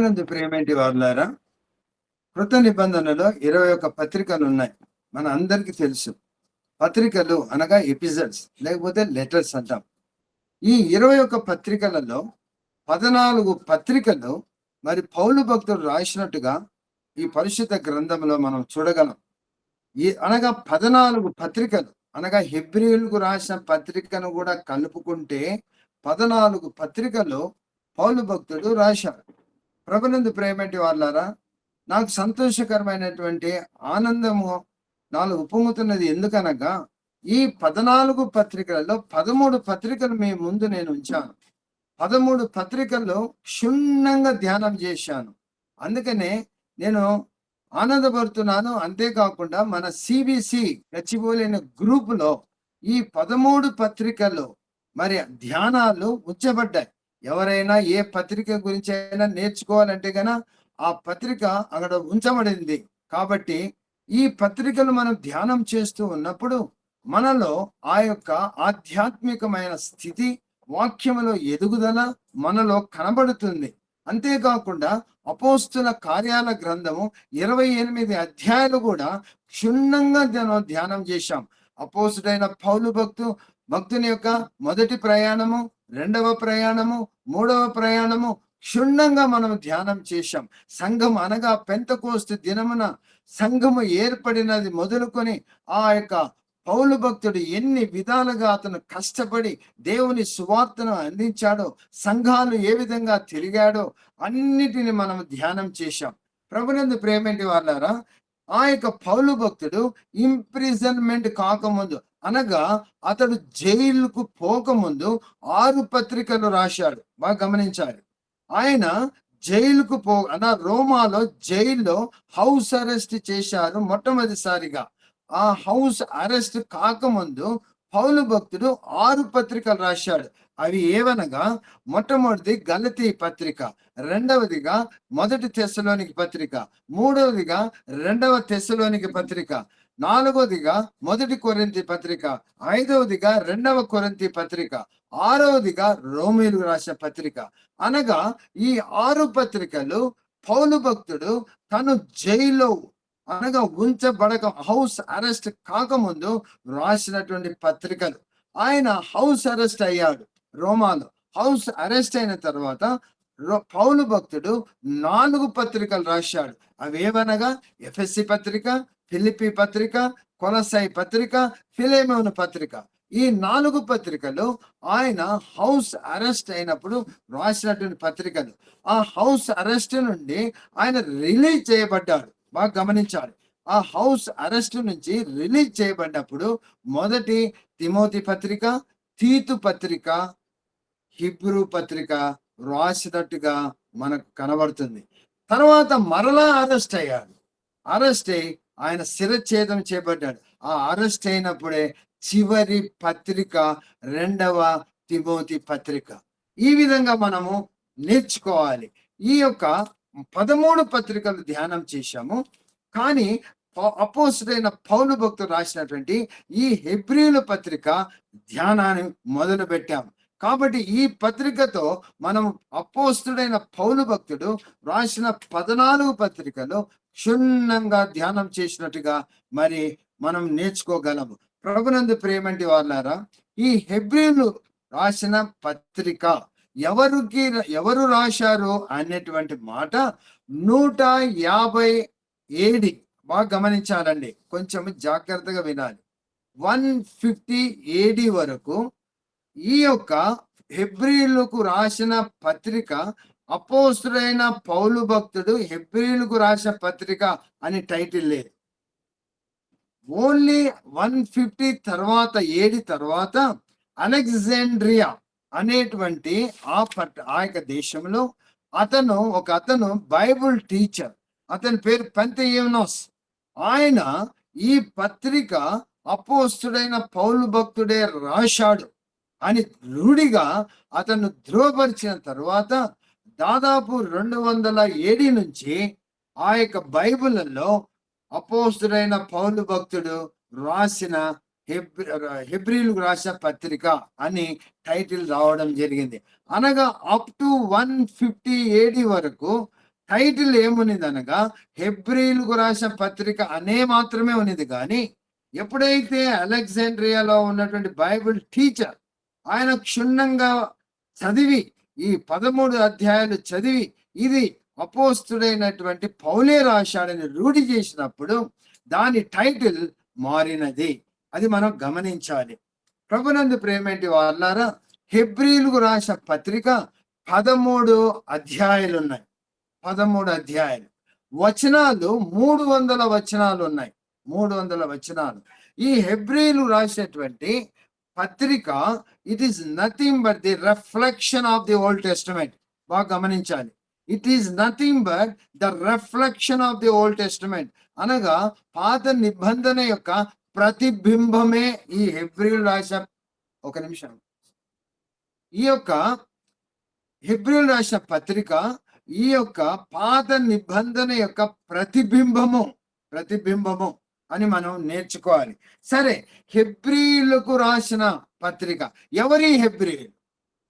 ప్రభునందు ప్రియమేంటి వారులారా, కృత నిబంధనలో 21 పత్రికలు ఉన్నాయి. మన అందరికీ తెలుసు. పత్రికలు అనగా ఎపిసోడ్స్ లేకపోతే లెటర్స్ అంటాం. ఈ 21 పత్రికలలో 14 పత్రికలు మరి పౌలు భక్తుడు రాసినట్టుగా ఈ పరిశుద్ధ గ్రంథంలో మనం చూడగలం. అనగా 14 పత్రికలు అనగా హెబ్రీయులకు రాసిన పత్రికను కూడా కలుపుకుంటే 14 పత్రికలు పౌలు భక్తుడు రాశాడు. ప్రభునందు ప్రేమటి వాళ్ళారా, నాకు సంతోషకరమైనటువంటి ఆనందము నాలో ఉప్పొంగుతున్నది. ఎందుకనగా ఈ 14 పత్రికలలో 13 పత్రికలు మీ ముందు నేను ఉంచాను. 13 పత్రికల్లో క్షుణ్ణంగా ధ్యానం చేశాను. అందుకనే నేను ఆనందపడుతున్నాను. అంతేకాకుండా మన సిబిసి గచ్చిబౌలి గ్రూపులో ఈ 13 పత్రికలు మరి ధ్యానాలు ఉంచబడ్డాయి. ఎవరైనా ఏ పత్రిక గురించి అయినా నేర్చుకోవాలంటే గనా ఆ పత్రిక అక్కడ ఉంచబడింది. కాబట్టి ఈ పత్రికలు మనం ధ్యానం చేస్తూ ఉన్నప్పుడు మనలో ఆ యొక్క ఆధ్యాత్మికమైన స్థితి, వాక్యములో ఎదుగుదల మనలో కనబడుతుంది. అంతేకాకుండా అపోస్తుల కార్యాల గ్రంథము 28 అధ్యాయాలు కూడా క్షుణ్ణంగా ధ్యానం చేశాం. అపోస్తుడైన పౌలు భక్తుని యొక్క మొదటి ప్రయాణము, రెండవ ప్రయాణము, మూడవ ప్రయాణము క్షుణ్ణంగా మనం ధ్యానం చేశాం. సంఘం అనగా పెంతెకోస్తు దినమున సంఘము ఏర్పడినది మొదలుకొని ఆ యొక్క పౌలు భక్తుడు ఎన్ని విధాలుగా అతను కష్టపడి దేవుని సువార్తను అందించాడో, సంఘాలు ఏ విధంగా తిరిగాడో అన్నిటిని మనం ధ్యానం చేశాం. ప్రభునందు ప్రేమేంటి వాళ్ళారా, ఆ యొక్క పౌలు భక్తుడు ఇంప్రిజన్మెంట్ కాకముందు అనగా అతడు జైలుకు పోకముందు 6 పత్రికలు రాశాడు. బాగా గమనించాలి. ఆయన జైలుకు రోమాలో జైల్లో హౌస్ అరెస్ట్ చేశారు మొట్టమొదటిసారిగా. ఆ హౌస్ అరెస్ట్ కాకముందు పౌలు భక్తుడు 6 పత్రికలు రాశాడు. అవి ఏవనగా, మొట్టమొదటిది గలతీ పత్రిక, రెండవదిగా మొదటి తెస్సలోనికి పత్రిక, మూడవదిగా 2వ తెస్సలోనికి పత్రిక, నాలుగవదిగా మొదటి కొరింథీ పత్రిక, ఐదవదిగా 2వ కొరింథీ పత్రిక, ఆరవదిగా రోమీయులకు రాసిన పత్రిక. అనగా ఈ 6 పత్రికలు పౌలు భక్తుడు తను జైల్లో అనగా ఉంచబడక హౌస్ అరెస్ట్ కాకముందు రాసినటువంటి పత్రికలు. ఆయన హౌస్ అరెస్ట్ అయ్యాడు రోమాలో. హౌస్ అరెస్ట్ అయిన తర్వాత పౌలు భక్తుడు 4 పత్రికలు రాశాడు. అవేవనగా ఎఫెసీ పత్రిక, ఫిలిప్పీ పత్రిక, కొలస్సై పత్రిక, ఫిలెమోను పత్రిక. ఈ 4 పత్రికలు ఆయన హౌస్ అరెస్ట్ అయినప్పుడు రాసినటువంటి పత్రికలు. ఆ హౌస్ అరెస్ట్ నుండి ఆయన రిలీజ్ చేయబడ్డాడు. బాగా గమనించాలి. ఆ హౌస్ అరెస్ట్ నుంచి రిలీజ్ చేయబడినప్పుడు మొదటి తిమోతి పత్రిక, తీతు పత్రిక, హిబ్రూ పత్రిక రాసినట్టుగా మనకు కనబడుతుంది. తర్వాత మరలా అరెస్ట్ అయ్యాడు. అరెస్ట్ అయి ఆయన శిరఛేదం చేయబడ్డాడు. ఆ అరెస్ట్ అయినప్పుడే చివరి పత్రిక 2వ తిమోతి పత్రిక. ఈ విధంగా మనము నేర్చుకోవాలి. ఈ యొక్క 13 పత్రికలు ధ్యానం చేశాము. కానీ అపోస్తుడైన పౌలు భక్తుడు రాసినటువంటి ఈ హెబ్రీయుల పత్రిక ధ్యానాన్ని మొదలు పెట్టాము. కాబట్టి ఈ పత్రికతో మనం అపోస్తుడైన పౌలు భక్తుడు రాసిన 14 పత్రికలు క్షుణ్ణంగా ధ్యానం చేసినట్టుగా మరి మనం నేర్చుకోగలము. ప్రభునందు ప్రేమంటి వాళ్ళారా, ఈ హెబ్రీయులు రాసిన పత్రిక ఎవరు రాశారు అనేటువంటి మాట 150 AD. బాగా గమనించాలండి, కొంచెం జాగ్రత్తగా వినాలి. 150 AD వరకు ఈ యొక్క హెబ్రీయులకు రాసిన పత్రిక అపోస్తుడైన పౌలు భక్తుడు హెబ్రీయులకు రాసిన పత్రిక అని టైటిల్ లేదు. ఓన్లీ 150 తర్వాత AD తర్వాత అలెగ్జాండ్రియా అనేటువంటి ఆ యొక్క దేశంలో అతను బైబుల్ టీచర్. అతని పేరు పెంతెయోనోస్. ఆయన ఈ పత్రిక అపోస్తుడైన పౌలు భక్తుడే రాశాడు అని రూఢిగా అతను ధృవపరిచిన తర్వాత దాదాపు 200 AD నుంచి ఆ యొక్క బైబిల్లో అపోస్తుడైన పౌలు భక్తుడు రాసిన హెబ్రీయులకు రాసిన పత్రిక అని టైటిల్ రావడం జరిగింది. అనగా అప్ టు 150 AD వరకు టైటిల్ ఏమునిది అనగా హెబ్రీలకు రాసిన పత్రిక అనే మాత్రమే ఉన్నది. కానీ ఎప్పుడైతే అలెగ్జాండ్రియాలో ఉన్నటువంటి బైబిల్ టీచర్ ఆయన క్షుణ్ణంగా చదివి ఈ 13 అధ్యాయాలు చదివి ఇది అపోస్తుడైనటువంటి పౌలే రాశాడని రూఢి చేసినప్పుడు దాని టైటిల్ మారినది. అది మనం గమనించాలి. ప్రభునందు ప్రేమేంటి వాళ్ళారా, హెబ్రీలకు రాసిన పత్రిక 13 అధ్యాయాలు ఉన్నాయి. 13 అధ్యాయాలు, వచనాలు 300 వచనాలు ఉన్నాయి. 300 వచనాలు. ఈ హెబ్రీలు రాసినటువంటి పత్రిక it is nothing but the reflection of the Old testament. బాగా గమనించాలి. It is nothing but the reflection of the Old testament అనగా పాత నిబంధన యొక్క ప్రతిబింబమే ఈ హెబ్రీలు రాసిన. ఒక నిమిషం. ఈ యొక్క హెబ్రీలు రాసిన పత్రిక ఈ యొక్క పాత నిబంధన యొక్క ప్రతిబింబము అని మనం నేర్చుకోవాలి. సరే, హెబ్రీలకు రాసిన పత్రిక ఎవరి హెబ్రీలు,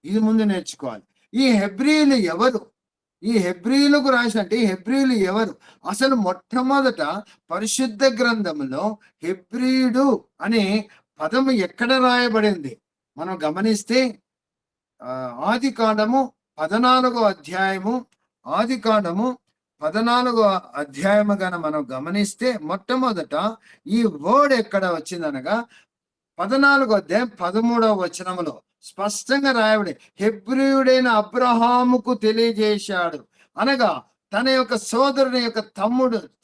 ఇది ముందు నేర్చుకోవాలి. ఈ హెబ్రీలు ఎవరు? ఈ హెబ్రీలకు రాసిన అంటే హెబ్రీలు ఎవరు? అసలు మొట్టమొదట పరిశుద్ధ గ్రంథంలో హెబ్రీయుడు అనే పదము ఎక్కడ రాయబడింది మనం గమనిస్తే ఆది కాండము 14వ అధ్యాయము, ఆది కాండము 14వ అధ్యాయము గాన మనం గమనిస్తే మొట్టమొదట ఈ వర్డ్ ఎక్కడ వచ్చిందనగా 14వ అధ్యాయం 13వ వచనములో స్పష్టంగా రాయబడి హెబ్రీయుడైన అబ్రహాముకు తెలియజేశాడు అనగా తన యొక్క సోదరుని యొక్క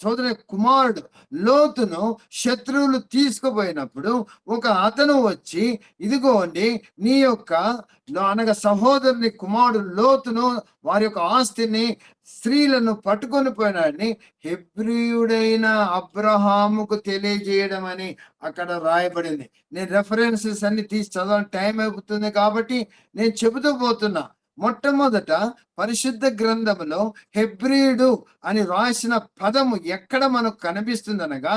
సోదరుని కుమారుడు లోతును శత్రువులు తీసుకుపోయినప్పుడు ఒక అతను వచ్చి ఇదిగోండి నీ యొక్క అనగా సహోదరుని కుమారుడు లోతును వారి యొక్క ఆస్తిని స్త్రీలను పట్టుకొని పోయినాడని హెబ్రీయుడైన అబ్రహాముకు తెలియజేయడం అని అక్కడ రాయబడింది. నేను రెఫరెన్సెస్ అన్ని తీసి చదవడానికి టైం అయిపోతుంది కాబట్టి నేను చెబుతూ పోతున్నా. మొట్టమొదట పరిశుద్ధ గ్రంథములో హెబ్రీయుడు అని రాసిన పదము ఎక్కడ మనకు కనిపిస్తుంది అనగా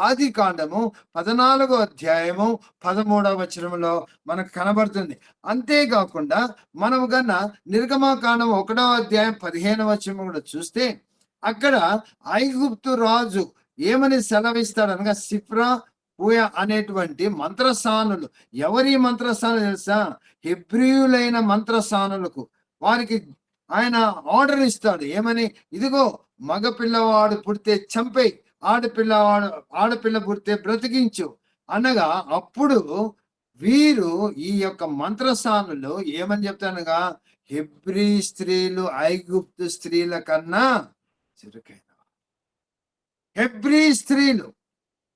ఆది కాండము 14వ అధ్యాయము 13వ వచనంలో మనకు కనబడుతుంది. అంతేకాకుండా మనము గన్న నిర్గమకాండం 1వ అధ్యాయం 15వ వచనం కూడా చూస్తే అక్కడ ఐగుప్తు రాజు ఏమని సెలవిస్తాడు అనగా సిఫ్రా పూయ అనేటువంటి మంత్రసానులు. ఎవరి మంత్రసానులు తెలుసా? హెబ్రీయులైన మంత్రసానులకు. వారికి ఆయన ఆర్డర్ ఇస్తాడు ఏమని, ఇదిగో మగ పిల్లవాడు పుడితే చంపేయి, ఆడపిల్ల పుడితే బ్రతికించు అనగా అప్పుడు వీరు ఈ యొక్క మంత్రసానులు ఏమని చెప్తానగా హెబ్రీ స్త్రీలు ఐగుప్తు స్త్రీల కన్నా చురుకైన హెబ్రీ స్త్రీలు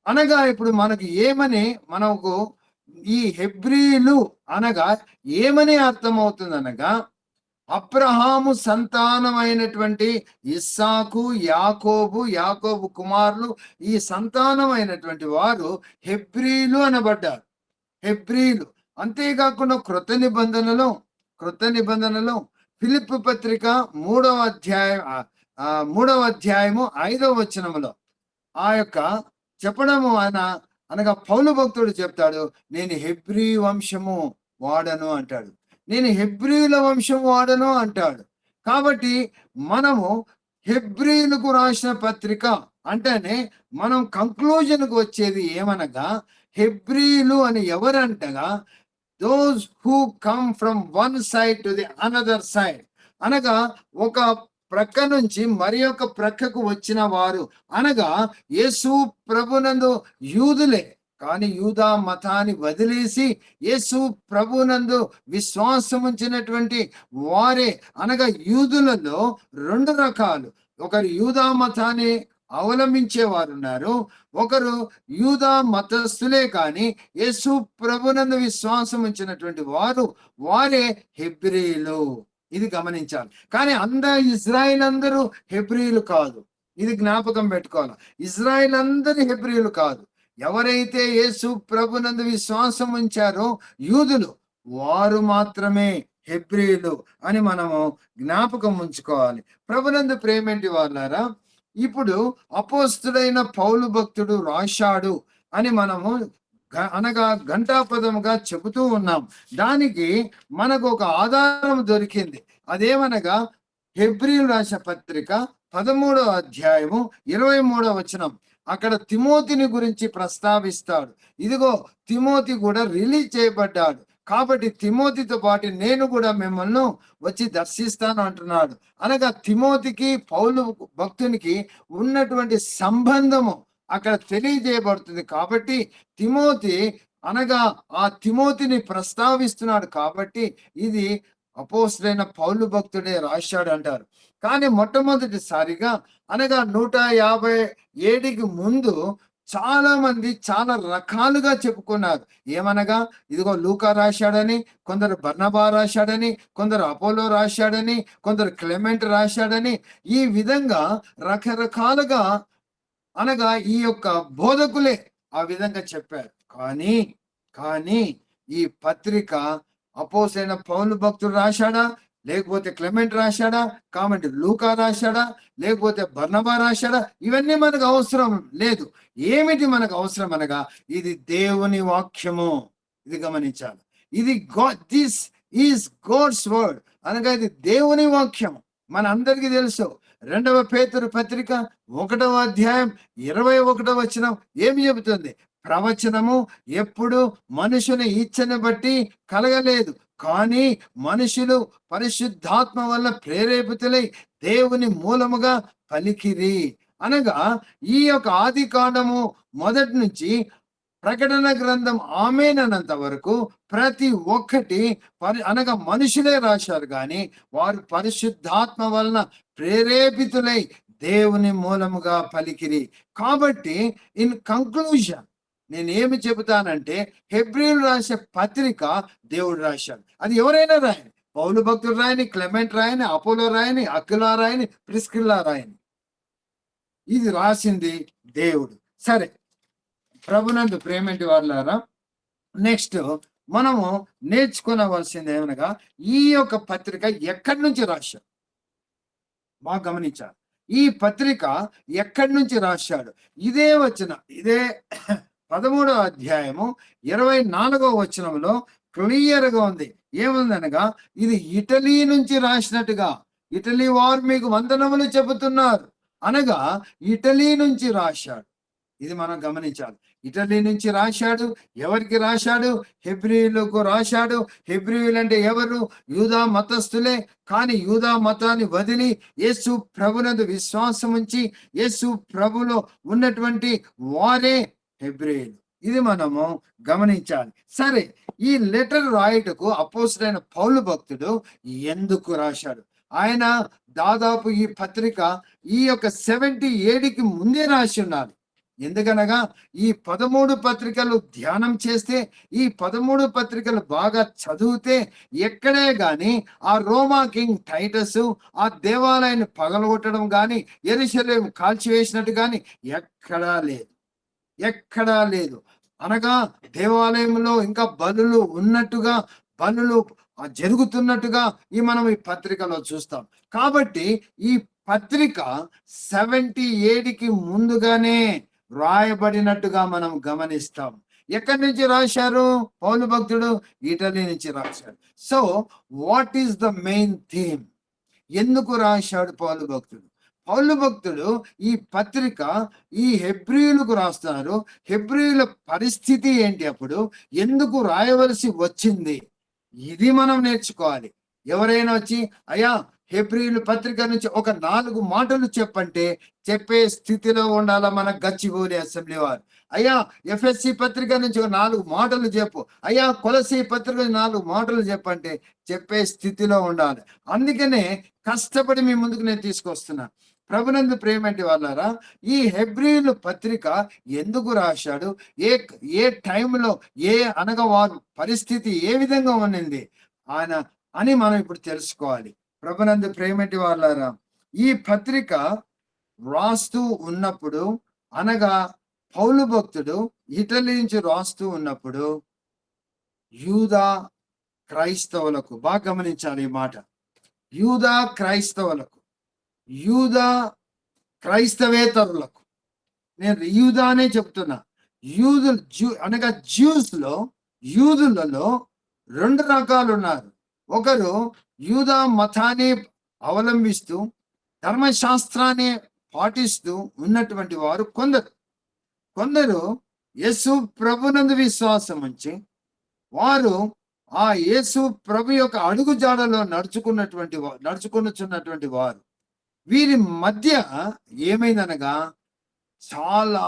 అనగా ఇప్పుడు మనకి ఏమని మనకు ఈ హెబ్రీలు అనగా ఏమని అర్థమవుతుంది అనగా అబ్రహాము సంతానమైనటువంటి ఇస్సాకు, యాకోబు కుమారులు ఈ సంతానమైనటువంటి వారు హెబ్రీలు అనబడ్డారు. హెబ్రీలు. అంతేకాకుండా క్రొత్త నిబంధనలో ఫిలిప్పీ పత్రిక 3వ అధ్యాయము 5వ వచనములో ఆ యొక్క చెప్పడము అనగా పౌలు భక్తుడు చెప్తాడు, నేను హెబ్రీ వంశము వాడను అంటాడు. నేను హెబ్రీల వంశం వాడను అంటాడు. కాబట్టి మనము హెబ్రీలకు రాసిన పత్రిక అంటేనే మనం కంక్లూజన్కు వచ్చేది ఏమనగా హెబ్రీలు అని ఎవరంటగా those who come from one side to the another side అనగా ఒక ప్రక్క నుంచి మరి ఒక ప్రక్కకు వచ్చిన వారు అనగా యేసు ప్రభునందు యూదులే, కానీ యూదా మతాన్ని వదిలేసి యేసు ప్రభునందు విశ్వాసం ఉంచినటువంటి వారే అనగా యూదులలో 2 రకాలు. ఒకరు యూదా మతాన్ని అవలంబించే వారు ఉన్నారు, ఒకరు యూదా మతస్థులే కానీ యేసు ప్రభునందు విశ్వాసం ఉంచినటువంటి వారే హెబ్రీలు. ఇది గమనించాలి. కానీ ఇజ్రాయిల్ అందరూ హెబ్రీలు కాదు. ఇది జ్ఞాపకం పెట్టుకోవాలి. ఇజ్రాయిల్ అందరూ హెబ్రీలు కాదు. ఎవరైతే యేసు ప్రభునందు విశ్వాసం ఉంచారో యూదులు వారు మాత్రమే హెబ్రీలు అని మనము జ్ఞాపకం ఉంచుకోవాలి. ప్రభునందు ప్రేమేంటి వాళ్ళారా, ఇప్పుడు అపోస్తుడైన పౌలు భక్తుడు రాశాడు అని మనము అనగా ఘంటాపదముగా చెబుతూ ఉన్నాం. దానికి మనకు ఒక ఆధారం దొరికింది. అదేమనగా హెబ్రీలు రాసిన పత్రిక 13వ అధ్యాయము 23వ వచనం. అక్కడ తిమోతిని గురించి ప్రస్తావిస్తాడు. ఇదిగో తిమోతి కూడా రిలీజ్ చేయబడ్డాడు, కాబట్టి తిమోతితో పాటు నేను కూడా మిమ్మల్ని వచ్చి దర్శిస్తాను అంటున్నాడు. అనగా తిమోతికి పౌలు భక్తునికి ఉన్నటువంటి సంబంధము అక్కడ తెలియజేయబడుతుంది. కాబట్టి తిమోతి అనగా ఆ తిమోతిని ప్రస్తావిస్తున్నాడు. కాబట్టి ఇది అపోస్తలుడైన పౌలు భక్తుడే రాశాడు అంటారు. కానీ మొట్టమొదటిసారిగా అనగా 157కి ముందు చాలా మంది చాలా రకాలుగా చెప్పుకున్నారు. ఏమనగా ఇదిగో లూకా రాశాడని, కొందరు బర్నబా రాశాడని, కొందరు అపోలో రాశాడని, కొందరు క్లెమెంట్ రాశాడని, ఈ విధంగా రకరకాలుగా అనగా ఈ యొక్క బోధకులే ఆ విధంగా చెప్పారు. కానీ కానీ ఈ పత్రిక అపోస్తలుడైన పౌలు భక్తుడు రాశాడా, లేకపోతే క్లెమెంట్ రాశాడా, కాబట్టి లూకా రాశాడా, లేకపోతే బర్నబా రాశాడా, ఇవన్నీ మనకు అవసరం లేదు. ఏమిటి మనకు అవసరం అనగా ఇది దేవుని వాక్యము. ఇది గమనించాలి. ఇది దిస్ ఈజ్ గాడ్స్ వర్డ్ అనగా ఇది దేవుని వాక్యం. మన అందరికీ తెలుసు. 2వ పేతురు పత్రిక 1వ అధ్యాయం 21వ వచనం ఏమి చెబుతుంది? ప్రవచనము ఎప్పుడు మనుషుని ఇచ్చని బట్టి కలగలేదు, కానీ మనుషులు పరిశుద్ధాత్మ వల్ల ప్రేరేపితులై దేవుని మూలముగా పలికిరి. అనగా ఈ యొక్క ఆది కాండము మొదటి నుంచి ప్రకటన గ్రంథం ఆమేనన్నంత వరకు ప్రతి ఒక్కటి అనగా మనుషులే రాశారు, కానీ వారు పరిశుద్ధాత్మ వలన ప్రేరేపితులై దేవుని మూలముగా పలికిరి. కాబట్టి ఇన్ కంక్లూజన్ నేనేమి చెబుతానంటే, హెబ్రీలు రాసే పత్రిక దేవుడు రాశాడు. అది ఎవరైనా రాయని, పౌలు భక్తుడు రాయని, క్లెమెంట్ రాయని, అపోలో రాయని, అక్విలా రాయని, ప్రిస్కిల్లా రాయని, ఇది రాసింది దేవుడు. సరే, ప్రభునందు ప్రేమేంటి వాళ్ళారా, నెక్స్ట్ మనము నేర్చుకోవలసింది ఏమనగా ఈ యొక్క పత్రిక ఎక్కడి నుంచి రాశాడు బాగా గమనించాలి. ఈ పత్రిక ఎక్కడి నుంచి రాశాడు? ఇదే ఇదే 13వ అధ్యాయము 24వ వచనంలో క్లియర్ గా ఉంది. ఏముందనగా ఇది ఇటలీ నుంచి రాసినట్టుగా, ఇటలీ వారు మీకు వందనములు చెబుతున్నారు అనగా ఇటలీ నుంచి రాశాడు. ఇది మనం గమనించాలి. ఇటలీ నుంచి రాశాడు. ఎవరికి రాశాడు? హెబ్రీయులకు రాశాడు. హెబ్రీయులు అంటే ఎవరు? యూదా మతస్థులే. కానీ యూదా మతాన్ని వదిలి యేసు ప్రభునందు విశ్వాసం ఉంచి యేసు ప్రభులో ఉన్నటువంటి వారే హెబ్రీయులు. ఇది మనము గమనించాలి. సరే, ఈ లెటర్ రాయుటకు అపోస్తలుడైన పౌలు భక్తుడు ఎందుకు రాశాడు? ఆయన దాదాపు ఈ పత్రిక ఈ యొక్క 70 ముందే రాసి ఉన్నారు. ఎందుకనగా ఈ 13 పత్రికలు ధ్యానం చేస్తే, ఈ 13 పత్రికలు బాగా చదివితే ఎక్కడే గాని ఆ రోమా కింగ్ టైటస్ ఆ దేవాలయాన్ని పగలగొట్టడం కానీ, యెరూషలేము కాల్చివేసినట్టు కానీ ఎక్కడా లేదు. అనగా దేవాలయంలో ఇంకా బలులు ఉన్నట్టుగా, బలులు జరుగుతున్నట్టుగా మనం ఈ పత్రికలో చూస్తాం. కాబట్టి ఈ పత్రిక 70 ముందుగానే రాయబడినట్టుగా మనం గమనిస్తాం. ఎక్కడి నుంచి రాశారు పౌలు భక్తుడు? ఇటలీ నుంచి రాశాడు. So what is the main theme? ఎందుకు రాశాడు పౌలు భక్తుడు? పౌలు భక్తుడు ఈ పత్రిక ఈ హెబ్రీయులకు రాస్తున్నారు. హెబ్రీయుల పరిస్థితి ఏంటి, అప్పుడు ఎందుకు రాయవలసి వచ్చింది, ఇది మనం నేర్చుకోవాలి. ఎవరైనా వచ్చి అయ్యా హెబ్రీయుల పత్రిక నుంచి ఒక 4 మాటలు చెప్పంటే చెప్పే స్థితిలో ఉండాలా మన గచ్చిబౌలి అసెంబ్లీ వారు. అయ్యా ఎఫ్ఎస్సి పత్రిక నుంచి ఒక 4 మాటలు చెప్పు, అయ్యా కొలసీ పత్రిక 4 మాటలు చెప్పంటే చెప్పే స్థితిలో ఉండాలి. అందుకనే కష్టపడి మీ ముందుకు నేను తీసుకొస్తున్నా. ప్రభునందు ప్రేమేంటి వాళ్ళారా, ఈ హెబ్రీయుల పత్రిక ఎందుకు రాశాడు, ఏ టైంలో అనగా వారు పరిస్థితి ఏ విధంగా ఉన్నింది ఆయన అని మనం ఇప్పుడు తెలుసుకోవాలి. ప్రభునందు ప్రేమేంటి వాళ్ళారా, ఈ పత్రిక రాస్తూ ఉన్నప్పుడు అనగా పౌలు భక్తుడు ఇటలీ నుంచి రాస్తూ ఉన్నప్పుడు యూదా క్రైస్తవులకు, బాగా గమనించాలి ఈ మాట, యూదా క్రైస్తవేతరులకు, నేను యూదానే చెప్తున్నా. అనగా యూదులలో 2 రకాలు ఉన్నారు. ఒకరు యూదా మతాన్ని అవలంబిస్తూ ధర్మశాస్త్రాన్ని పాటిస్తూ ఉన్నటువంటి వారు కొందరు. కొందరు యేసు ప్రభునందు విశ్వాసం ఉంచి వారు ఆ యేసు ప్రభు యొక్క అడుగు జాడలో నడుచుకొనుచున్నటువంటి వారు. వీరి మధ్య ఏమైందనగా చాలా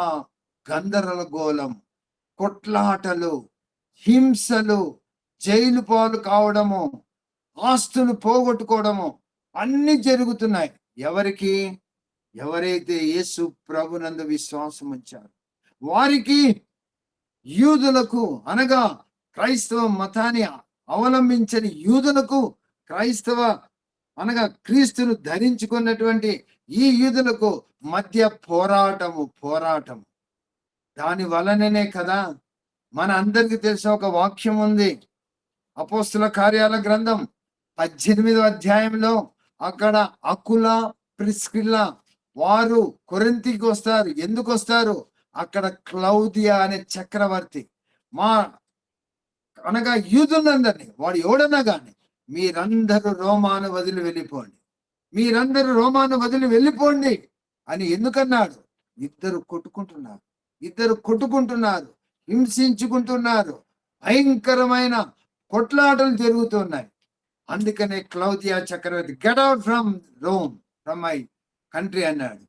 గందరగోళం, కొట్లాటలు, హింసలు, జైలు పాలు కావడము, ఆస్తులు పోగొట్టుకోవడము అన్ని జరుగుతున్నాయి. ఎవరికి? ఎవరైతే యేసు ప్రభునందు విశ్వాసం ఉంచారు వారికి. యూదులకు అనగా క్రైస్తవ మతాన్ని అవలంబించని యూదులకు, క్రైస్తవ అనగా క్రీస్తును ధరించుకున్నటువంటి ఈ యూదులకు మధ్య పోరాటం. దాని వలననే కదా మన అందరికి తెలిసిన ఒక వాక్యం ఉంది. అపోస్తుల కార్యాల గ్రంథం 18వ అధ్యాయంలో అక్కడ అకుల, ప్రిస్కిల్ల వారు కొరింథీకి వస్తారు. ఎందుకు వస్తారు? అక్కడ క్లౌదియా అనే చక్రవర్తి అనగా యూదులందరినీ, వాడు ఎవడన్నా కానీ, మీరందరూ రోమాను వదిలి వెళ్ళిపోండి అని ఎందుకన్నాడు? ఇద్దరు కొట్టుకుంటున్నారు, హింసించుకుంటున్నారు, భయంకరమైన కొట్లాటలు జరుగుతున్నాయి. అందుకనే క్లౌదియా చక్రవర్తి get out from Rome, from my country అన్నాడు.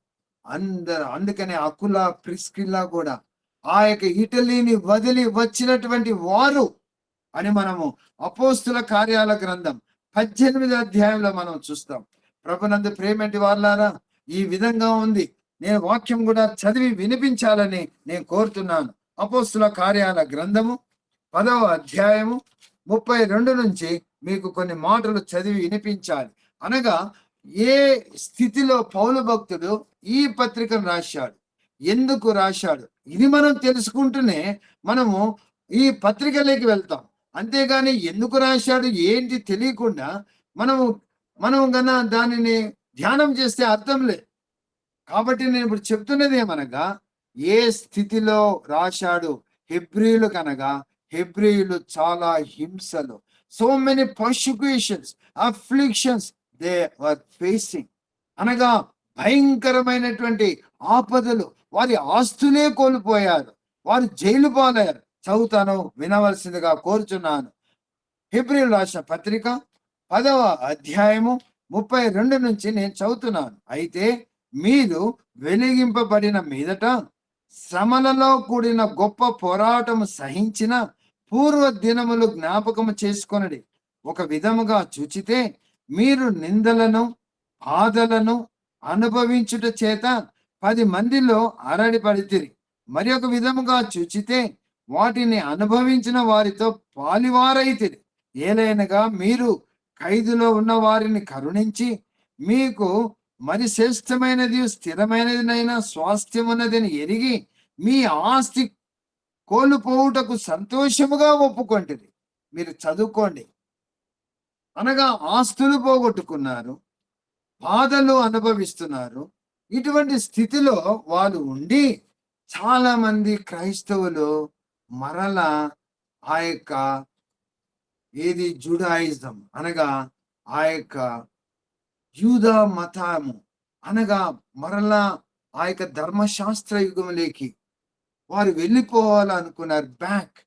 అందుకనే అకుల, ప్రిస్కిల్లా కూడా ఆ యొక్క ఇటలీని వదిలి వచ్చినటువంటి వారు అని మనము అపోస్తుల కార్యాల గ్రంథం 18వ అధ్యాయంలో మనం చూస్తాం. ప్రభునందు ప్రేమటి వారలారా, ఈ విధంగా ఉంది. నేను వాక్యం కూడా చదివి వినిపించాలని నేను కోరుతున్నాను. అపోస్తుల కార్యాల గ్రంథము 10వ అధ్యాయము 32 నుంచి మీకు కొన్ని మాటలు చదివి వినిపించాలి. అనగా ఏ స్థితిలో పౌలు భక్తుడు ఈ పత్రికను రాశాడు, ఎందుకు రాశాడు, ఇది మనం తెలుసుకుంటూనే మనము ఈ పత్రికలోకి వెళ్తాం. అంతేగాని ఎందుకు రాశాడు ఏంటి తెలియకుండా మనం గన దానిని ధ్యానం చేస్తే అర్థం లేదు. కాబట్టి నేను ఇప్పుడు చెప్తున్నది ఏమనగా, ఏ స్థితిలో రాశాడు హెబ్రీయులు కనగా, హెబ్రీయులు చాలా హింసలు, so many persecutions, afflictions they were facing. అనగా భయంకరమైనటువంటి ఆపదలు, వారి ఆస్తులే కోల్పోయారు, వారు జైలు పాలయ్యారు. చదువుతాను, వినవలసిందిగా కోరుచున్నాను. హెబ్రీయులు రాసిన పత్రిక 10వ అధ్యాయము 32 నుంచి నేను చదువుతున్నాను. అయితే మీరు వెలిగింపబడిన మీదట శ్రమలలో కూడిన గొప్ప పోరాటము సహించిన పూర్వ దినములు జ్ఞాపకము చేసుకొనడి. ఒక విధముగా చూచితే మీరు నిందలను, బాధలను అనుభవించుట చేత 10 మందిలో అరడిపడితిరి. మరి ఒక విధముగా చూచితే వాటిని అనుభవించిన వారితో పాలివారైతిరి. ఏలైనగా మీరు ఖైదులో ఉన్న వారిని కరుణించి మీకు మరి శ్రేష్టమైనది స్థిరమైనదినైనా స్వాస్థ్యమున్నదని ఎరిగి మీ ఆస్తి కోల్పోవుటకు సంతోషముగా ఒప్పుకొంటిరి. మీరు చదువుకోండి. అనగా ఆస్తులు పోగొట్టుకున్నారు, బాధలు అనుభవిస్తున్నారు. ఇటువంటి స్థితిలో వాళ్ళు ఉండి చాలా మంది క్రైస్తవులు మరలా ఆ యొక్క జుడాయిజం అనగా ఆ యొక్క యూదా మతము అనగా మరలా ఆ యొక్క ధర్మశాస్త్ర యుగంలోకి వారు వెళ్ళిపోవాలనుకున్నారు. బ్యాక్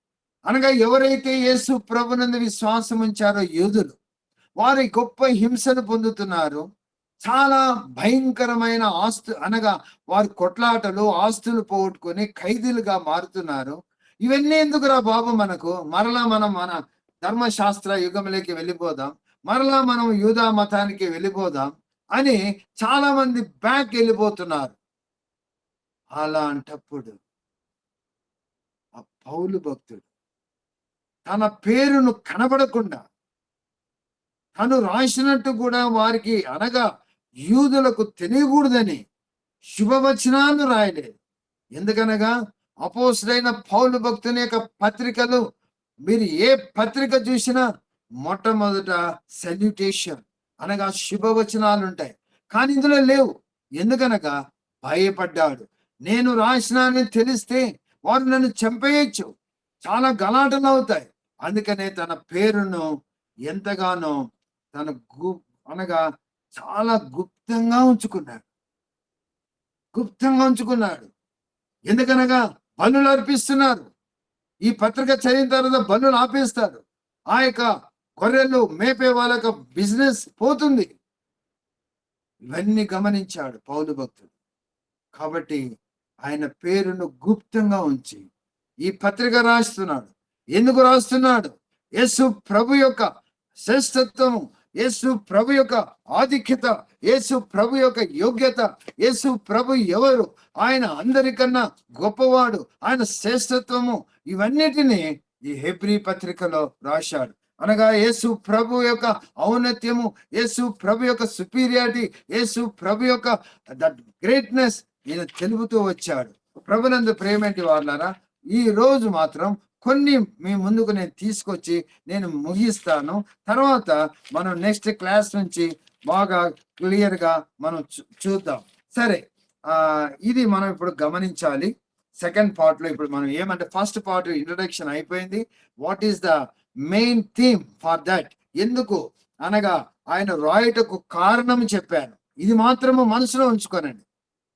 అనగా ఎవరైతే యేసు ప్రభునందు విశ్వాసం ఉంచారో యూదులు, వారి గొప్ప హింసను పొందుతున్నారు. చాలా భయంకరమైన అనగా వారి కొట్లాటలు, ఆస్తులు పోగొట్టుకొని ఖైదీలుగా మారుతున్నారు. ఇవన్నీ ఎందుకురా బాబు, మనకు మరలా మనం మన ధర్మశాస్త్ర యుగంలోకి వెళ్ళిపోదాం, మరలా మనం యూదా మతానికి వెళ్ళిపోదాం అని చాలా మంది బ్యాక్ వెళ్ళిపోతున్నారు. అలాంటప్పుడు ఆ పౌలు భక్తుడు తన పేరును కనబడకుండా తను రాసినట్టు కూడా వారికి అనగా యూదులకు తెలియకూడదని శుభవచనాలు రాయలేదు. ఎందుకనగా అపోస్తులైన పౌలు భక్తుని యొక్క పత్రికలు మీరు ఏ పత్రిక చూసినా మొట్టమొదట సల్యూటేషన్ అనగా శుభవచనాలు ఉంటాయి. కానీ ఇందులో లేవు. ఎందుకనగా భయపడ్డాడు. నేను రాసినానని తెలిస్తే వారు నన్ను చంపేయచ్చు, చాలా గలాటలు అవుతాయి. అందుకనే తన పేరును ఎంతగానో అనగా చాలా గుప్తంగా ఉంచుకున్నాడు. గుప్తంగా ఉంచుకున్నాడు. ఎందుకనగా బలులు అర్పిస్తున్నారు. ఈ పత్రిక చదివిన తర్వాత బలులు ఆపేస్తారు. ఆ యొక్క గొర్రెలు మేపే వాళ్ళ యొక్క బిజినెస్ పోతుంది. ఇవన్నీ గమనించాడు పౌలు భక్తుడు. కాబట్టి ఆయన పేరును గుప్తంగా ఉంచి ఈ పత్రిక రాస్తున్నాడు. ఎందుకు రాస్తున్నాడు? యేసు ప్రభు యొక్క శ్రేష్టత్వము, యేసు ప్రభు యొక్క ఆధిక్యత, యేసు ప్రభు యొక్క యోగ్యత, యేసు ప్రభు ఎవరు, ఆయన అందరికన్నా గొప్పవాడు, ఆయన శ్రేష్టత్వము, ఇవన్నిటినీ ఈ హెబ్రీ పత్రికలో రాశాడు. అనగా యేసు ప్రభు యొక్క ఔన్నత్యము, యేసు ప్రభు యొక్క సుపీరియారిటీ, యేసు ప్రభు యొక్క దట్ గ్రేట్నెస్ ఈయన తెలుపుతూ వచ్చాడు. ప్రభునందు ప్రేమేంటి వాళ్ళారా, ఈ రోజు మాత్రం కొన్ని మీ ముందుకు నేను తీసుకొచ్చి నేను ముగిస్తాను. తర్వాత మనం నెక్స్ట్ క్లాస్ నుంచి బాగా క్లియర్ గా మనం చూద్దాం. సరే, ఇది మనం ఇప్పుడు గమనించాలి. సెకండ్ పార్ట్ లో ఇప్పుడు మనం ఏమంటే, ఫస్ట్ పార్ట్ ఇంట్రడక్షన్ అయిపోయింది. What is the main theme for that? ఎందుకు అనగా ఆయన రాయటకు కారణం చెప్పాను. ఇది మాత్రము మనసులో ఉంచుకోనండి.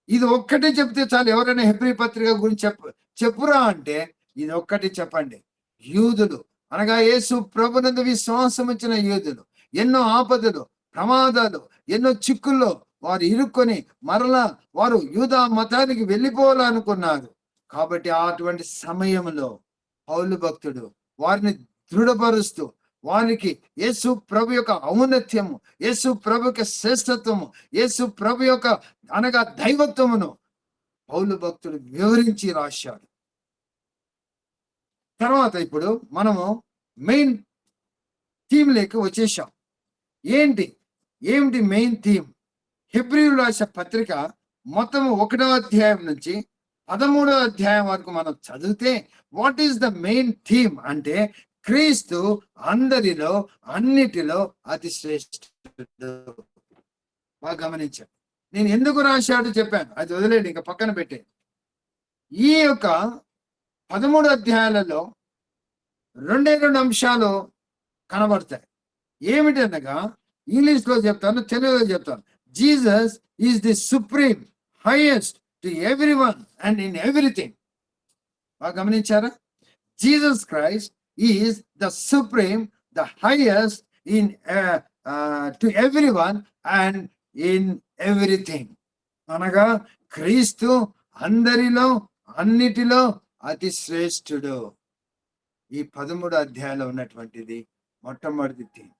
ఇది ఒక్కటే చెప్తే చాలు. ఎవరైనా హెబ్రీ పత్రిక గురించి చెప్పురా అంటే ఇది ఒక్కటి చెప్పండి. యూదులు అనగా యేసు ప్రభునందు విశ్వాసం వచ్చిన యూదులు ఎన్నో ఆపదలు, ప్రమాదాలు, ఎన్నో చిక్కుల్లో వారు ఇరుక్కొని మరలా వారు యూదా మతానికి వెళ్ళిపోవాలనుకున్నారు. కాబట్టి అటువంటి సమయంలో పౌలు భక్తుడు వారిని దృఢపరుస్తూ, వారికి యేసు ప్రభు యొక్క ఔన్నత్యము, యేసు ప్రభు యొక్క శ్రేష్టత్వము, యేసు ప్రభు యొక్క అనగా దైవత్వమును పౌలు భక్తుడు వివరించి రాశాడు. తర్వాత ఇప్పుడు మనము మెయిన్ థీమ్ లేక వచ్చేసాం. ఏమిటి మెయిన్ థీమ్? హెబ్రీయులు రాసిన పత్రిక మొత్తము 1వ అధ్యాయం నుంచి 13వ అధ్యాయం వరకు మనం చదివితే what is the main theme అంటే, క్రీస్తు అందరిలో అన్నిటిలో అతి శ్రేష్ఠుడు. బాగా గమనించాను. నేను ఎందుకు రాశాడు చెప్పాను, అది వదిలేండి, ఇంకా పక్కన పెట్టే. ఈ యొక్క 13 అధ్యాయాలలో 2 అంశాలు కనబడతాయి. ఏమిటనగా ఇంగ్లీష్ లో చెప్తాను, తెలుగులో చెప్తాను. Jesus is the supreme highest to every one and in everything. బాగా గమనించారా? Jesus Christ is the supreme, the highest in to every one and in everything. అనగా క్రీస్తు అందరిలో అన్నిటిలో అతి శ్రేష్ఠుడు. ఈ 13 అధ్యాయంలో ఉన్నటువంటిది మొట్టమొదటి థీమ్.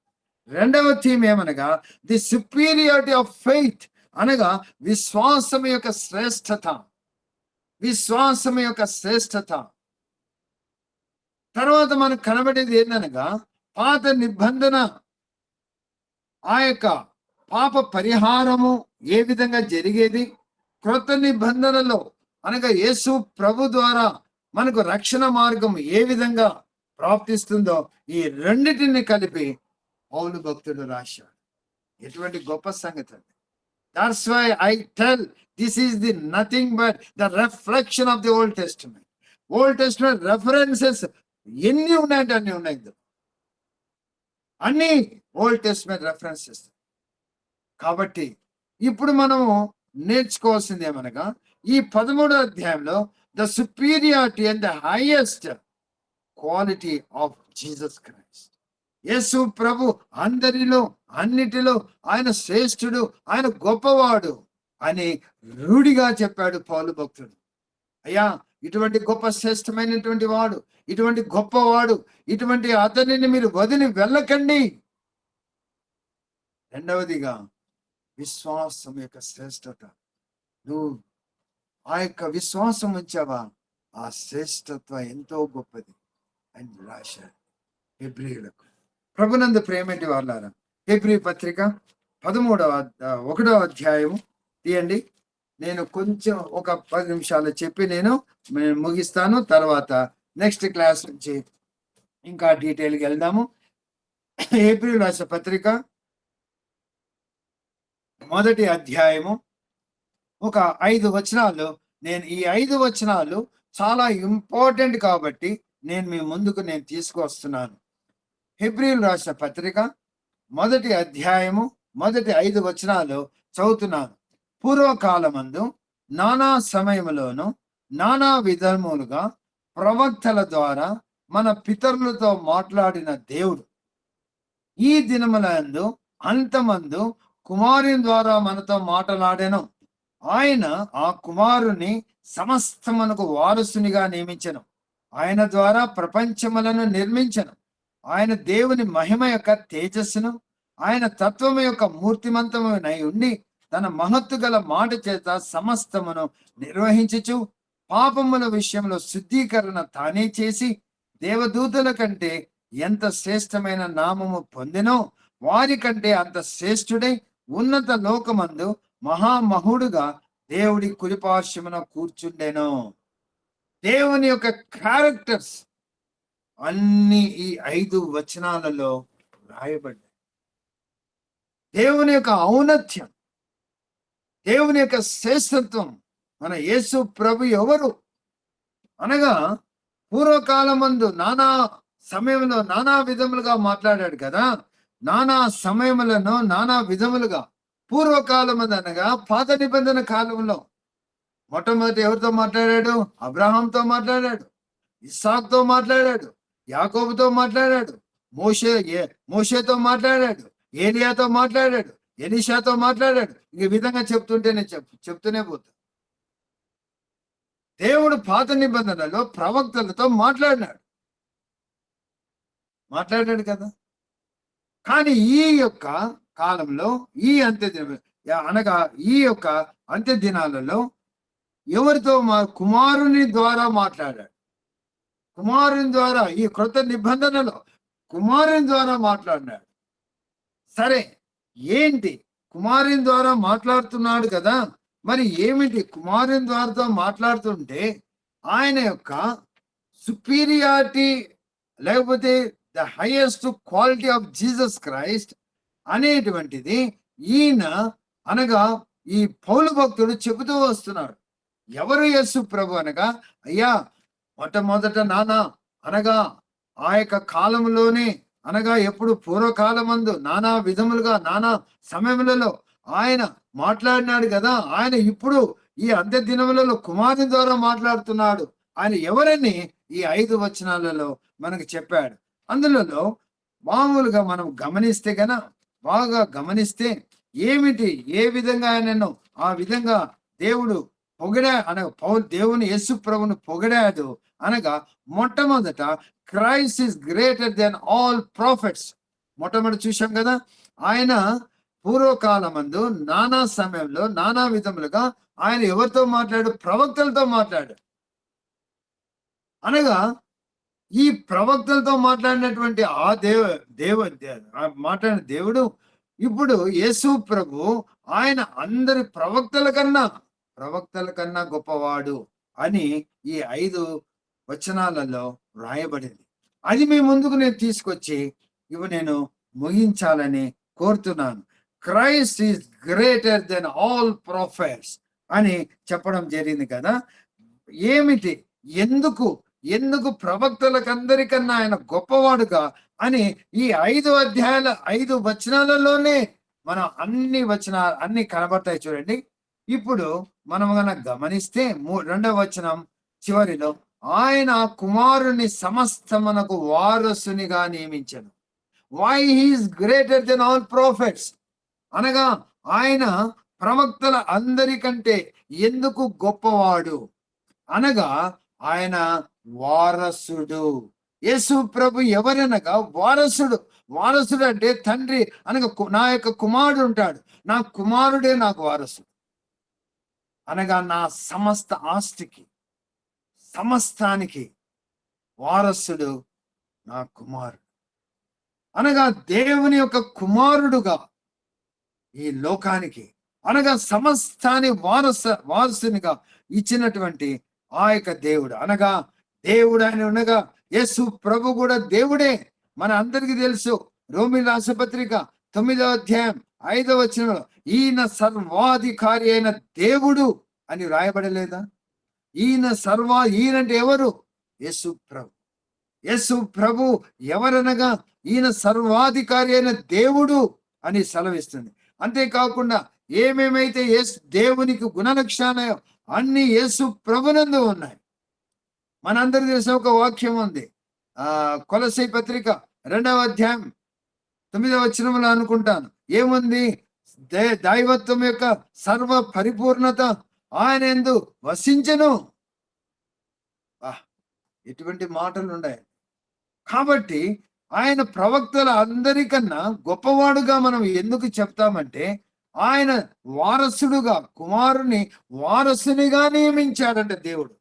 రెండవ థీమ్ ఏమనగా ది సుపీరియారిటీ ఆఫ్ ఫెయిత్, అనగా విశ్వాసం యొక్క శ్రేష్టత. విశ్వాసం యొక్క శ్రేష్టత. తర్వాత మనకు కనబడేది ఏంటనగా పాత నిబంధన ఆ యొక్క పాప పరిహారము ఏ విధంగా జరిగేది, క్రొత్త నిబంధనలో అనగా యేసు ప్రభు ద్వారా మనకు రక్షణ మార్గం ఏ విధంగా ప్రాప్తిస్తుందో, ఈ రెండిటిని కలిపి పౌలు భక్తుడు రాశాడు. ఎటువంటి గొప్ప సంగతి అది. That's why I tell this is the nothing but the reflection of the Old Testament. Old Testament references ఎన్ని ఉన్నాయంటే అన్ని ఉన్నాయి. అన్ని ఓల్డ్ టెస్టమెంట్ రెఫరెన్సెస్. కాబట్టి ఇప్పుడు మనము నేర్చుకోవాల్సింది ఏమనగా ఈ 13వ అధ్యాయంలో the superiority and the highest quality of Jesus Christ. యేసు ప్రభు అందరిలో అన్నిటిలో ఆయన శ్రేష్ఠుడు, ఆయన గొప్పవాడు అని రూఢిగా చెప్పాడు పౌలు భక్తుడు. అయ్యా, ఇటువంటి గొప్ప శ్రేష్టమైనటువంటి వాడు, ఇటువంటి గొప్పవాడు, ఇటువంటి అతనిని మీరు వదిలి వెళ్ళకండి. రెండవదిగా విశ్వాసం యొక్క శ్రేష్టత. నువ్వు ఆ యొక్క విశ్వాసం ఉంచావా, ఆ శ్రేష్టత్వం ఎంతో గొప్పది అని రాశాడు హెబ్రీయులకు. ప్రభునందు ప్రేమేంటి వాళ్ళారా, హెబ్రీ పత్రిక 1వ అధ్యాయము తీయండి. నేను కొంచెం ఒక 10 నిమిషాలు చెప్పి నేను ముగిస్తాను. తర్వాత నెక్స్ట్ క్లాస్ నుంచి ఇంకా డీటెయిల్కి వెళ్దాము. హెబ్రీ రాసిన పత్రిక 1వ అధ్యాయము ఒక 5 వచనాలు. నేను ఈ 5 వచనాలు చాలా ఇంపార్టెంట్ కాబట్టి నేను మీ ముందుకు నేను తీసుకొస్తున్నాను. హెబ్రీయులు రాసిన పత్రిక 1వ అధ్యాయము 1వ 5 వచనాలు చదువుతున్నాను. పూర్వకాలమందు నానా సమయములోను నానా విధములుగా ప్రవక్తల ద్వారా మన పితరులతో మాట్లాడిన దేవుడు ఈ దినములందు అంతమందు కుమారుని ద్వారా మనతో మాట్లాడెను. ఆయన ఆ కుమారుని సమస్తమునకు వారసునిగా నియమించెను. ఆయన ద్వారా ప్రపంచములను నిర్మించెను. ఆయన దేవుని మహిమ యొక్క తేజస్సును, ఆయన తత్వము యొక్క మూర్తిమంతమునై ఉండి తన మహత్తు గల మాట చేత సమస్తమును నిర్వహించుచు పాపముల విషయంలో శుద్ధీకరణ తానే చేసి దేవదూతల కంటే ఎంత శ్రేష్టమైన నామము పొందెనో వారి కంటే అంత శ్రేష్ఠుడై ఉన్నత లోకమందు మహామహుడుగా దేవుడి కుడిపార్శ్వమున కూర్చుండెను. దేవుని యొక్క క్యారెక్టర్స్ అన్ని ఈ 5 వచనాలలో రాయబడ్డాయి. దేవుని యొక్క ఔన్నత్యం, దేవుని యొక్క శ్రేష్టత్వం. మన యేసు ప్రభు ఎవరు అనగా పూర్వకాలమందు నానా సమయంలో నానా విధములుగా మాట్లాడాడు కదా. నానా సమయములను నానా విధములుగా పూర్వకాలమందు అనగా పాత నిబంధన కాలంలో మొట్టమొదటి ఎవరితో మాట్లాడాడు? అబ్రహాంతో మాట్లాడాడు, ఇస్సాకుతో మాట్లాడాడు, యాకోబుతో మాట్లాడాడు, మోషేతో మాట్లాడాడు, ఏలియాతో మాట్లాడాడు, ఎలీషాతో మాట్లాడాడు. ఈ విధంగా చెప్తుంటేనే చెప్తూనే పోతా. దేవుడు పాత నిబంధనలో ప్రవక్తలతో మాట్లాడాడు కదా. కానీ ఈ యొక్క కాలంలో ఈ అనగా ఈ యొక్క అంత్య దినాలలో ఎవరితో కుమారుని ద్వారా మాట్లాడాడు. కుమారుని ద్వారా ఈ క్రొత్త నిబంధనలో కుమారుని ద్వారా మాట్లాడినాడు. సరే, ఏంటి కుమారుని ద్వారా మాట్లాడుతున్నాడు కదా, మరి ఏమిటి కుమారుని ద్వారా మాట్లాడుతుంటే ఆయన యొక్క సుపీరియారిటీ లేకపోతే the highest quality of Jesus Christ అనేటువంటిది ఈయన అనగా ఈ పౌలు భక్తుడు చెబుతూ వస్తున్నాడు. ఎవరు యేసు ప్రభు అనగా, అయ్యా మొట్టమొదట నానా అనగా ఆ యొక్క కాలంలోనే అనగా ఎప్పుడు పూర్వకాలమందు నానా విధములుగా నానా సమయములలో ఆయన మాట్లాడినాడు కదా. ఆయన ఇప్పుడు ఈ అంత్య దినములలో కుమారుని ద్వారా మాట్లాడుతున్నాడు. ఆయన ఎవరని ఈ 5 వచనాలలో మనకు చెప్పాడు. అందులో మామూలుగా మనం గమనిస్తే బాగా గమనిస్తే ఏమిటి, ఏ విధంగా ఆయనను ఆ విధంగా దేవుడు అనగా దేవుని యేసు ప్రభును పొగిడాడు అనగా మొట్టమొదట Christ is greater than all profits. మొట్టమొదటి చూశాం కదా. ఆయన పూర్వకాలమందు నానా సమయంలో నానా విధములుగా ఆయన ఎవరితో మాట్లాడు? ప్రవక్తలతో మాట్లాడు. అనగా ఈ ప్రవక్తలతో మాట్లాడినటువంటి ఆ మాట్లాడిన దేవుడు ఇప్పుడు యేసు ప్రభు ఆయన అందరి ప్రవక్తల కన్నా గొప్పవాడు అని ఈ 5 వచనాలలో రాయబడింది. అది మీ ముందుకు నేను తీసుకొచ్చి నేను ముగించాలని కోరుతున్నాను. Christ is greater than all profits అని చెప్పడం జరిగింది కదా. ఏమిటి, ఎందుకు ప్రవక్తలకందరికన్నా ఆయన గొప్పవాడుగా అని ఈ 5 అధ్యాయాల 5 వచనాలలోనే మనం అన్ని కనబడతాయి. చూడండి, ఇప్పుడు మనం గనక గమనిస్తే 2వ వచనం చివరిలో ఆయన కుమారుని సమస్తమునకు వారసునిగా నియమించను. Why he's greater than all prophets అనగా ఆయన ప్రవక్తల అందరికంటే ఎందుకు గొప్పవాడు అనగా ఆయన వారసుడు. యేసు ప్రభు ఎవరనగా వారసుడు అంటే తండ్రి అనగా నా యొక్క కుమారుడు ఉంటాడు, నా కుమారుడే నాకు వారసుడు అనగా నా సమస్త ఆస్తికి సమస్తానికి వారసుడు నా కుమారుడు అనగా దేవుని యొక్క కుమారుడుగా ఈ లోకానికి అనగా సమస్తాన్ని వారసునిగా ఇచ్చినటువంటి ఆ యొక్క దేవుడు అనగా దేవుడు ఆయన ఉండగా యేసు ప్రభు కూడా దేవుడే. మన అందరికీ తెలుసు, రోమీయుల రాసిన పత్రిక 9వ అధ్యాయం 5వ వచనంలో ఈయన సర్వాధికారి అయిన దేవుడు అని రాయబడలేదా? ఈయనంటే ఎవరు? యేసు ప్రభు ఎవరనగా ఈయన సర్వాధికారి అయిన దేవుడు అని సెలవిస్తుంది. అంతేకాకుండా ఏమేమైతే దేవునికి గుణలక్షణాలు అన్ని యేసు ప్రభునందు ఉన్నాయి. మనందరికి తెలిసిన ఒక వాక్యం ఉంది. కొలస్సీ పత్రిక 2వ అధ్యాయం 9వ వచనంలో అనుకుంటాను ఏముంది, దైవత్వం యొక్క సర్వ పరిపూర్ణత ఆయన యందు వసించెను. ఎటువంటి మాటలు ఉన్నాయి. కాబట్టి ఆయన ప్రవక్తల అందరికన్నా గొప్పవాడుగా మనం ఎందుకు చెప్తామంటే, ఆయన వారసుడుగా, కుమారుని వారసునిగా నియమించాడంటే దేవుడు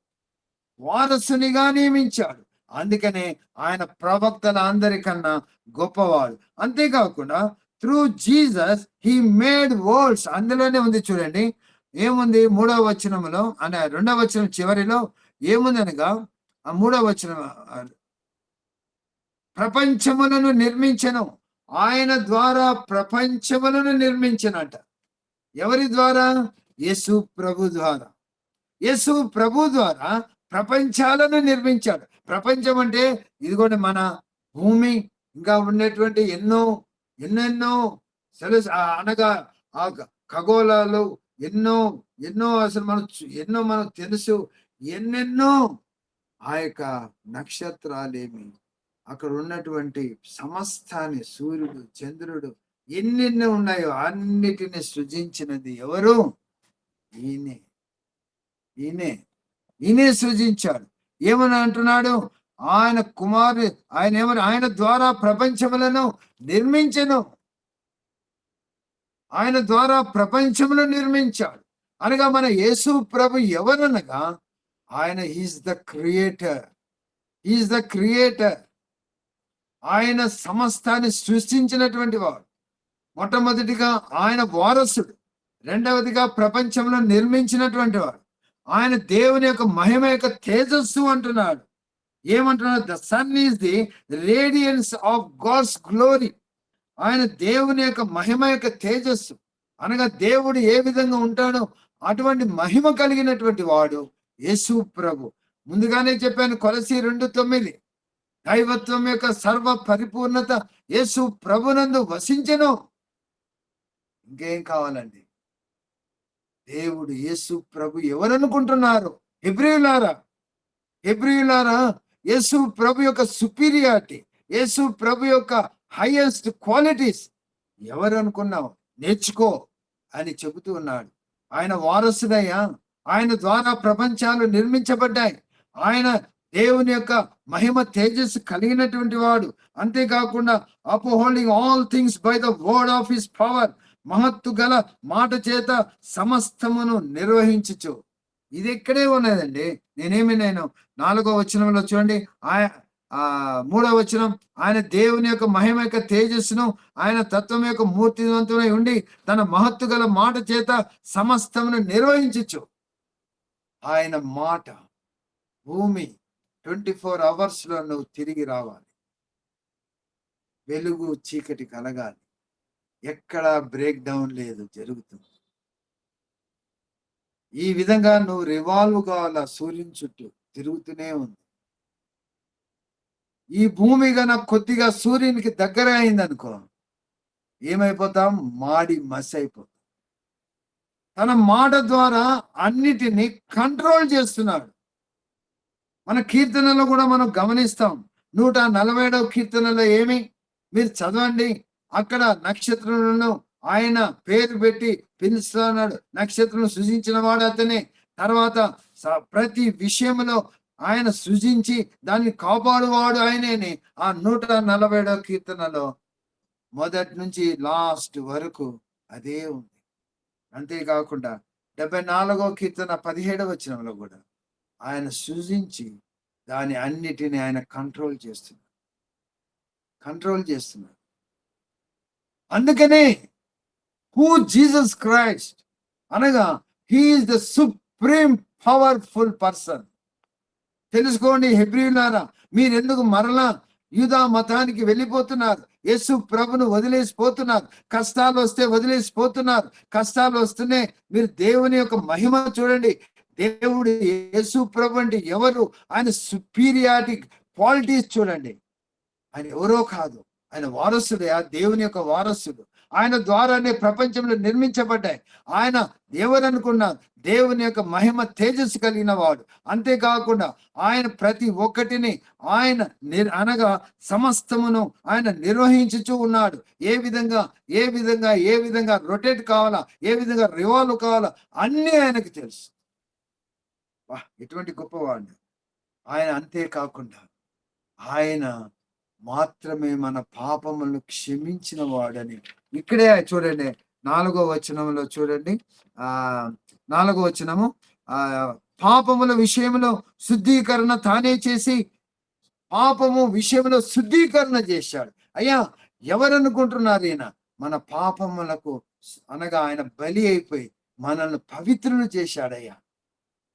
వారసునిగా నియమించాడు. అందుకనే ఆయన ప్రవక్తల అందరికన్నా గొప్పవాడు. అంతేకాకుండా through Jesus he made world's. అందులోనే ఉంది చూడండి, ఏముంది 3వ వచనంలో, అనే 2వ వచనం చివరిలో ఏముంది అనగా, ఆ 3వ వచనం, ప్రపంచములను నిర్మించను. ఆయన ద్వారా ప్రపంచములను నిర్మించనంట. ఎవరి ద్వారా? యేసు ప్రభు ద్వారా. యేసు ప్రభు ద్వారా ప్రపంచాలను నిర్మించాడు. ప్రపంచం అంటే ఇదిగోండి మన భూమి, ఇంకా ఉండేటువంటి ఎన్నెన్నో అనగా ఆ ఖగోళాలు ఎన్నో అసలు మనం తెలుసు, ఎన్నెన్నో ఆ యొక్క నక్షత్రాలేమి, అక్కడ ఉన్నటువంటి సమస్తాన్ని, సూర్యుడు, చంద్రుడు, ఎన్నెన్నో ఉన్నాయో అన్నిటిని సృజించినది ఎవరు? ఈయనే సృజించాడు. ఏమని అంటున్నాడు? ఆయన కుమారు, ఆయన ద్వారా ప్రపంచములను నిర్మించెను. ఆయన ద్వారా ప్రపంచమును నిర్మించాడు అనగా మన యేసు ప్రభు ఎవరనగా, ఆయన ఈజ్ ద క్రియేటర్. ఆయన సమస్తాన్ని సృష్టించినటువంటి వాడు. మొట్టమొదటిగా ఆయన వారసుడు, రెండవదిగా ప్రపంచంలో నిర్మించినటువంటి వాడు. ఆయన దేవుని యొక్క మహిమ యొక్క తేజస్సు అంటున్నాడు. ఏమంటున్నాడు? The sun is the radiance of God's glory. ఆయన దేవుని యొక్క మహిమ యొక్క తేజస్సు అనగా దేవుడు ఏ విధంగా ఉంటాడో అటువంటి మహిమ కలిగినటువంటి వాడు యేసు ప్రభు. ముందుగానే చెప్పాను, కొలస్సీ 2:9, దైవత్వం యొక్క సర్వ పరిపూర్ణత యేసు ప్రభునందు వసించెను. ఇంకేం కావాలండి? దేవుడు యేసు ప్రభు ఎవరనుకుంటున్నారు? హెబ్రీయులారా, యేసు ప్రభు యొక్క సుపీరియారిటీ, యేసు ప్రభు యొక్క హైయెస్ట్ క్వాలిటీస్ ఎవరు అనుకున్నావు? నేర్చుకో అని చెబుతూ ఉన్నాడు. ఆయన వారసుడయ్యా, ఆయన ద్వారా ప్రపంచాలు నిర్మించబడ్డాయి. ఆయన దేవుని యొక్క మహిమ తేజస్సు కలిగినటువంటి వాడు. అంతేకాకుండా upholding all things by the word of his power, మహత్తు గల మాట చేత సమస్తమును నిర్వహించచ్చు. ఇది ఎక్కడే ఉన్నదండి. నేను 4వ వచనంలో చూడండి, 3వ వచనం, ఆయన దేవుని యొక్క మహిమ యొక్క తేజస్సును, ఆయన తత్వం యొక్క మూర్తివంతుడై ఉండి తన మహత్తు గల మాట చేత సమస్తమును నిర్వహించచ్చు. ఆయన మాట భూమి 24 hours లో నువ్వు తిరిగి రావాలి. వెలుగు చీకటి కలగాలి. ఎక్కడ బ్రేక్ డౌన్ లేదు, జరుగుతుంది. ఈ విధంగా నువ్వు రివాల్వ్ కావాల, సూర్యుని చుట్టూ తిరుగుతూనే ఉంది. ఈ భూమి గన కొద్దిగా సూర్యునికి దగ్గర అయిందనుకో, ఏమైపోతాం? మాడి మసి అయిపోతాం. తన మాట ద్వారా అన్నిటినీ కంట్రోల్ చేస్తున్నాడు. మన కీర్తనలో కూడా మనం గమనిస్తాం. 147వ కీర్తనలో ఏమి మీరు చదవండి, అక్కడ నక్షత్రాలను ఆయన పేరు పెట్టి పిలుస్తున్నాడు. నక్షత్రం సృజించిన వాడు అతనే. తర్వాత ప్రతి విషయంలో ఆయన సృజించి దాన్ని కాపాడువాడు ఆయనేని ఆ 147వ కీర్తనలో మొదటి నుంచి లాస్ట్ వరకు అదే ఉంది. అంతేకాకుండా 74వ కీర్తన 17వ వచనంలో కూడా ఆయన సృజించి దాని అన్నిటిని ఆయన కంట్రోల్ చేస్తున్నాడు. అందుకనే హూ జీసస్ క్రైస్ట్ అనగా he is the supreme powerful person. తెలుసుకోండి హెబ్రీయులారా, మీరెందుకు మరలా యూదా మతానికి వెళ్ళిపోతున్నారు? యేసు ప్రభును వదిలేసిపోతున్నారు. కష్టాలు వస్తే వదిలేసిపోతున్నారు. కష్టాలు వస్తూనే మీరు దేవుని యొక్క మహిమ చూడండి. దేవుడు యేసు ప్రభు అంటే ఎవరు? ఆయన సుపీరియారిటీ క్వాలిటీస్ చూడండి. ఆయన ఎవరో కాదు, ఆయన వారసుడు, దేవుని యొక్క వారసుడు. ఆయన ద్వారానే ప్రపంచంలో నిర్మించబడ్డాయి. ఆయన ఎవరనుకున్నారు? దేవుని యొక్క మహిమ తేజస్సు కలిగిన వాడు. అంతేకాకుండా ఆయన ప్రతి ఒక్కటిని ఆయన అనగా సమస్తమును ఆయన నిర్వహించుచూ ఉన్నాడు. ఏ విధంగా రొటేట్ కావాలా, ఏ విధంగా రివాల్వ్ కావాలా, అన్నీ ఆయనకు తెలుసు. ఎటువంటి గొప్పవాడు ఆయన. అంతేకాకుండా ఆయన మాత్రమే మన పాపములను క్షమించిన వాడని ఇక్కడే చూడండి 4వ వచనంలో చూడండి. 4వ వచనము, పాపముల విషయంలో శుద్ధీకరణ తానే చేసి పాపము విషయంలో శుద్ధీకరణ చేశాడు. అయ్యా, ఎవరనుకుంటున్నారు ఈయన? మన పాపములకు అనగా ఆయన బలి అయిపోయి మనల్ని పవిత్రులు చేశాడయ్యా,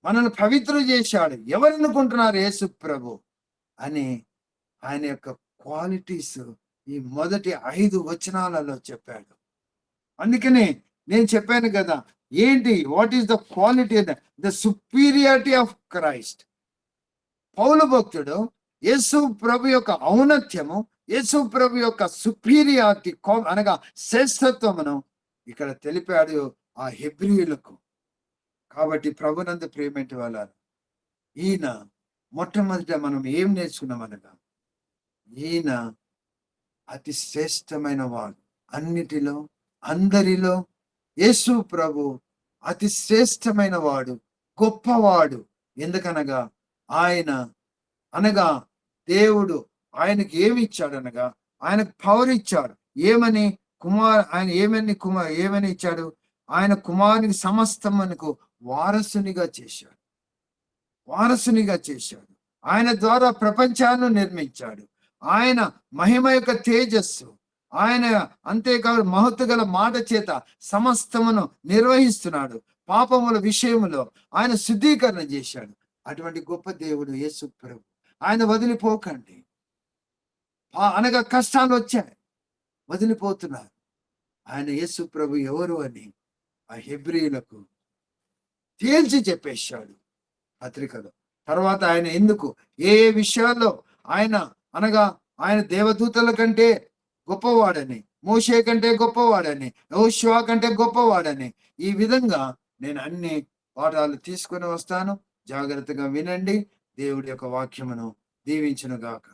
మనల్ని పవిత్రులు చేశాడు. ఎవరనుకుంటున్నారు? యేసు ప్రభు అని ఆయన యొక్క క్వాలిటీస్ ఈ మొదటి 5 వచనాలలో చెప్పాడు. అందుకనే నేను చెప్పాను కదా, ఏంటి what is the quality, the superiority of Christ. పౌలు భక్తుడు యేసు ప్రభు యొక్క ఔన్నత్యము, యేసు ప్రభు యొక్క సుపీరియారిటీ అనగా శ్రేష్టత్వమును ఇక్కడ తెలిపాడు ఆ హెబ్రీయులకు. కాబట్టి ప్రభునందు ప్రియమైన వాళ్ళారు, ఈయన మొట్టమొదట మనం ఏం నేర్చుకున్నాం అనగా, ఈయన అతి శ్రేష్టమైన వాడు. అన్నిటిలో అందరిలో యేసు ప్రభు అతి శ్రేష్టమైన వాడు, గొప్పవాడు. ఎందుకనగా ఆయన అనగా దేవుడు ఆయనకి ఏమి ఇచ్చాడు అనగా, ఆయనకు పవర్ ఇచ్చాడు. ఏమని? ఏమని ఇచ్చాడు? ఆయన కుమారునికి సమస్తమునకు వారసునిగా చేశాడు. ఆయన ద్వారా ప్రపంచాన్ని నిర్మించాడు. ఆయన మహిమ యొక్క తేజస్సు, ఆయన అంతేకాదు మహత్తు గల మాట చేత సమస్తమును నిర్వహిస్తున్నాడు. పాపముల విషయములో ఆయన శుద్ధీకరణ చేశాడు. అటువంటి గొప్ప దేవుడు యేసు ప్రభు. ఆయన వదిలిపోకండి. అనగా కష్టాలు వచ్చాయి, వదిలిపోతున్నారు. ఆయన యేసు ప్రభు ఎవరు అని ఆ హెబ్రీయులకు తేల్చి చెప్పేశాడు పత్రికలో. తర్వాత ఆయన ఎందుకు ఏ విషయాల్లో ఆయన అనగా ఆయన దేవదూతల కంటే గొప్పవాడని, మోషే కంటే గొప్పవాడని, యెహోషువ కంటే గొప్పవాడని, ఈ విధంగా నేను అన్ని పాఠాలు తీసుకొని వస్తాను. జాగ్రత్తగా వినండి. దేవుడి యొక్క వాక్యమును దీవించును గాక.